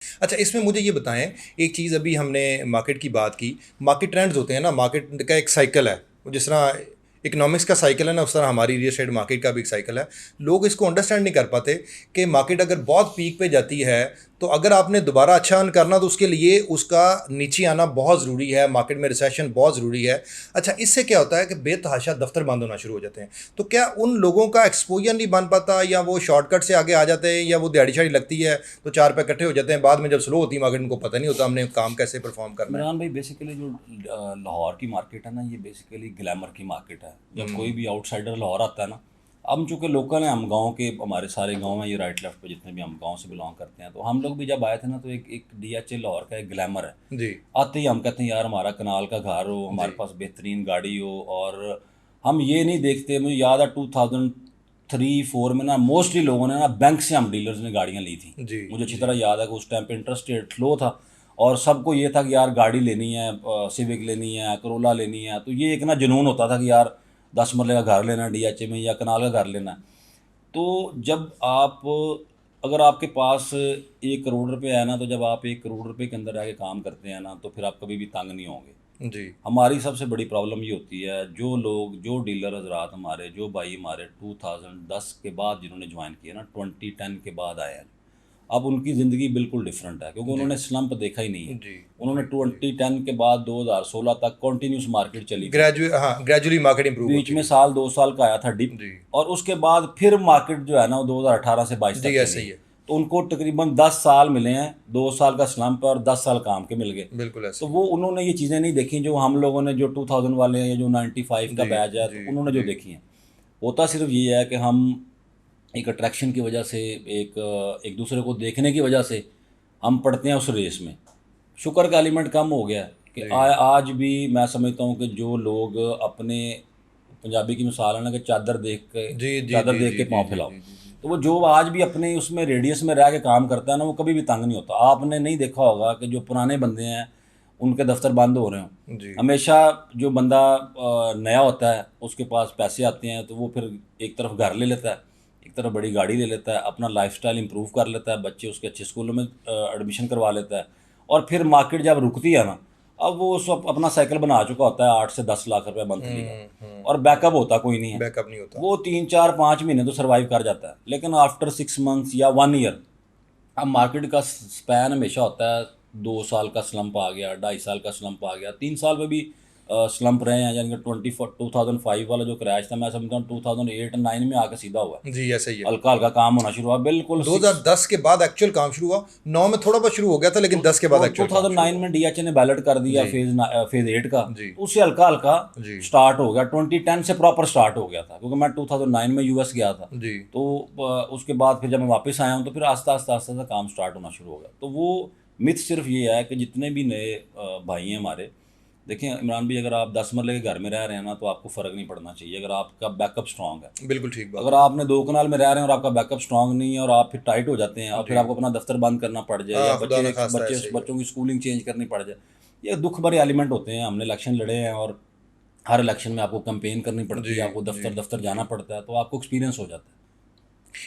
अच्छा, इसमें मुझे ये बताएँ, एक चीज़ अभी हमने मार्केट की बात की, मार्केट ट्रेंड्स होते हैं ना, मार्केट का एक साइकिल है। जिस तरह इकोनॉमिक्स का साइकिल है ना, उस तरह हमारी रियल एस्टेट मार्केट का भी एक साइकिल है। लोग इसको अंडरस्टैंड नहीं कर पाते कि मार्केट अगर बहुत पीक पे जाती है, तो अगर आपने दोबारा अच्छा अर्न करना तो उसके लिए उसका नीचे आना बहुत ज़रूरी है, मार्केट में रिसेशन बहुत ज़रूरी है। अच्छा, इससे क्या होता है कि बेतहाशा दफ्तर बंद होना शुरू हो जाते हैं। तो क्या उन लोगों का एक्सपोज़र नहीं बन पाता, या वो शॉर्टकट से आगे आ जाते हैं, या वो दिहाड़ी-शाड़ी लगती है तो 4 रुपए इकट्ठे हो जाते हैं, बाद में जब स्लो होती है मार्केट उनको पता नहीं होता हमने काम कैसे परफ़ॉर्म करना है? इमरान भाई, बेसिकली जो लाहौर की मार्केट है ना, ये बेसिकली ग्लैमर की मार्केट है। जब कोई भी आउटसाइडर लाहौर आता है ना, हम चूँकि लोकल हैं, हम गांव के, हमारे सारे गांव हैं ये राइट लेफ्ट पे जितने भी हम गांव से बिलोंग करते हैं, तो हम लोग भी जब आए थे ना, तो एक एक डीएचए लाहौर का एक ग्लैमर है। जी, आते ही हम कहते हैं यार हमारा कनाल का घर हो, जी। हमारे पास बेहतरीन गाड़ी हो। और हम ये नहीं देखते, मुझे याद है 2003-4 में ना मोस्टली लोगों ने ना बैंक से हम डीलर्स ने गाड़ियाँ ली थी। जी, मुझे अच्छी जी। तरह याद है कि उस टाइम पे इंटरेस्ट रेट लो था, और सबको ये था कि यार गाड़ी लेनी है, सिविक लेनी है, करोला लेनी है। तो ये एक ना जुनून होता था कि यार 10 मरले का घर लेना है डीएचए में, या कनाल का घर लेना है। तो जब आप, अगर आपके पास 1 करोड़ रुपए है ना, तो जब आप 1 करोड़ रुपए के अंदर आके काम करते हैं ना, तो फिर आप कभी भी तंग नहीं होंगे। जी। हमारी सबसे बड़ी प्रॉब्लम ये होती है, जो लोग, जो डीलर हजरात हमारे, जो भाई हमारे 2010 के बाद जिन्होंने ज्वाइन किया ना, 2010 के बाद आए हैं, अब उनकी ज़िंदगी बिल्कुल डिफरेंट है, क्योंकि जी, उन्होंने स्लम्प देखा ही नहीं है। जी, उन्होंने जी, जी। 2010 के बाद 2016 तक कॉन्टीन्यूस मार्केट चली थी। हाँ, ग्रेजुअली मार्केट इम्प्रूव बीच होती में रही। साल 2 साल का आया था डिप, जी। और उसके बाद फिर मार्केट जो है ना वो 2018 से 22 जी, तक ऐसे चली ही है। है। तो उनको तकरीबन 10 साल मिले हैं, 2 साल का स्लम्प और 10 साल काम के मिल गए। बिल्कुल तो ऐसे ही वो है। उन्होंने ये चीज़ें नहीं देखी जो हम लोगों ने, जो 2000 वाले हैं या जो 95 का जी, बैच है, तो जी, उन्होंने जो जी। देखी हैं। होता सिर्फ ये है कि हम एक अट्रैक्शन की वजह से, एक एक दूसरे को देखने की वजह से हम पढ़ते हैं उस रेस में। शुक्र का एलिमेंट कम हो गया है कि जी। आज भी मैं समझता हूँ कि जो लोग अपने, पंजाबी की मिसाल है ना कि जी, जी, चादर जी, देख जी, के जी, पाँव जी, फैलाओ। जी, जी, जी। तो वो जो आज भी अपने उसमें रेडियस में रह के काम करता है ना, वो कभी भी तंग नहीं होता। आपने नहीं देखा होगा कि जो पुराने बंदे हैं उनके दफ्तर बंद हो रहे हों। जी। हमेशा जो बंदा नया होता है उसके पास पैसे आते हैं, तो वो फिर एक तरफ घर ले लेता है, एक तरफ बड़ी गाड़ी ले लेता है, अपना लाइफस्टाइल इंप्रूव कर लेता है, बच्चे उसके अच्छे स्कूलों में एडमिशन करवा लेता है। और फिर मार्केट जब रुकती है ना, अब वो सब अपना साइकिल बना चुका होता है 8 से 10 लाख रुपए मंथली का, और बैकअप होता कोई नहीं है। बैकअप नहीं होता। वो 3 4 5 महीने तो सर्वाइव कर जाता है, लेकिन आफ्टर 6 मंथ्स या 1 ईयर, अब मार्केट का स्पैन हमेशा होता है, 2 साल का स्लंप आ गया, 2.5 साल का स्लंप आ गया, 3 साल में भी स्लंप रहे हैं। यानी कि 2005 वाला जो क्रैश था, मैं समझता हूँ 2008-9 में आके सीधा हुआ है। जी, ऐसे ही है। हल्का हल्का काम होना शुरू हुआ, बिल्कुल 2010 के बाद एक्चुअल काम शुरू हुआ। 9 में थोड़ा बहुत शुरू हो गया था, लेकिन 10 के बाद टू एक्चुअल काम थाउजेंड शुरू नाइन हुआ। में डीएचए ने बैलेट कर दिया जी, फेज 8 का। जी, तो उससे हल्का हल्का जी, स्टार्ट हो गया, 2010 से प्रॉपर स्टार्ट हो गया था, क्योंकि मैं 2009 में यूएस गया था। जी। तो उसके बाद फिर जब मैं वापस आया हूँ, तो फिर आस्ता आस्ता आस्ता आस्ता काम स्टार्ट होना शुरू हो गया। तो वो मिथ सिर्फ ये है कि जितने भी नए भाई हैं हमारे, देखें इमरान भाई, अगर आप 10 मरले के घर में रह रहे हैं ना, तो आपको फ़र्क नहीं पड़ना चाहिए अगर आपका बैकअप स्ट्रांग है। बिल्कुल ठीक बात अगर है। आपने 2 कनाल में रह रहे हैं और आपका बैकअप स्ट्रांग नहीं है, और आप फिर टाइट हो जाते हैं, और फिर जी। आपको अपना दफ्तर बंद करना पड़ जाए, या हाँ, खुदा बच्चे ना खास्ता बच्चे ऐसे ही हो। बच्चों की स्कूलिंग चेंज करनी पड़ जाए, ये दुख भरे एलिमेंट होते हैं। हमने इलेक्शन लड़े हैं, और हर इलेक्शन में आपको कंपेन करनी पड़ती जी, है, आपको जी, दफ्तर दफ्तर जी। जाना पड़ता है, तो आपको एक्सपीरियंस हो जाता है।